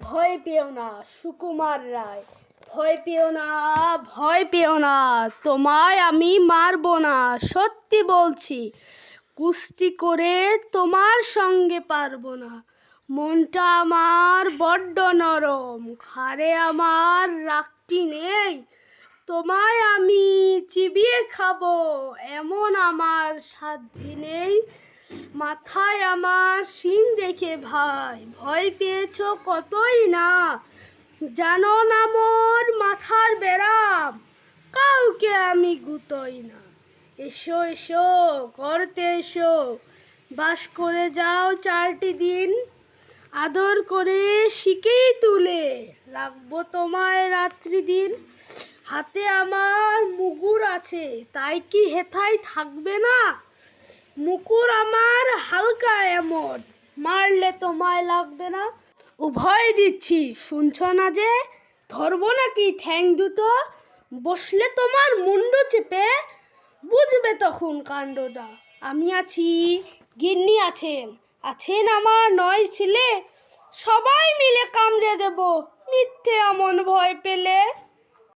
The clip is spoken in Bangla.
ভয় পেও না সুকুমার রায়, ভয় পেও না, ভয় পেও না, তোমায় আমি মারবো না, সত্যি বলছি। কুস্তি করে তোমার সঙ্গে পারবো না। মনটা আমার বড্ড নরম, ঘাড়ে আমার রাগটি নেই। তোমায় আমি চিবিয়ে খাবো এমন আমার সাধ্যি নেই। মাথায় আমার শিং দেখে ভাই ভয় পেয়েছো কতই না। জানো না মোর মাথার বেরাম, কাউকে আমি গুতোই না। এসো এসো করতে এসো, বাস করে যাও 4টি দিন। আদর করে শিকেই তুলে রাখবো তোমায় রাত্রি দিন। হাতে আমার মুগুর আছে, তাই কি হেথায় থাকবে না? মুকুর আমার হালকা এমন, মারলে তোমায় লাগবে না। উভয় দিচ্ছি শুনছো না যে, ধরবো নাকি ঠ্যাং দুটো? বসলে তোমার মুন্ডু চেপে, বুঝবে তখন কাণ্ডটা। আমি আছি, গিন্নি আছেন, আছেন আমার 9 ছেলে। সবাই মিলে কামড়ে দেব মিথ্যে এমন ভয় পেলে।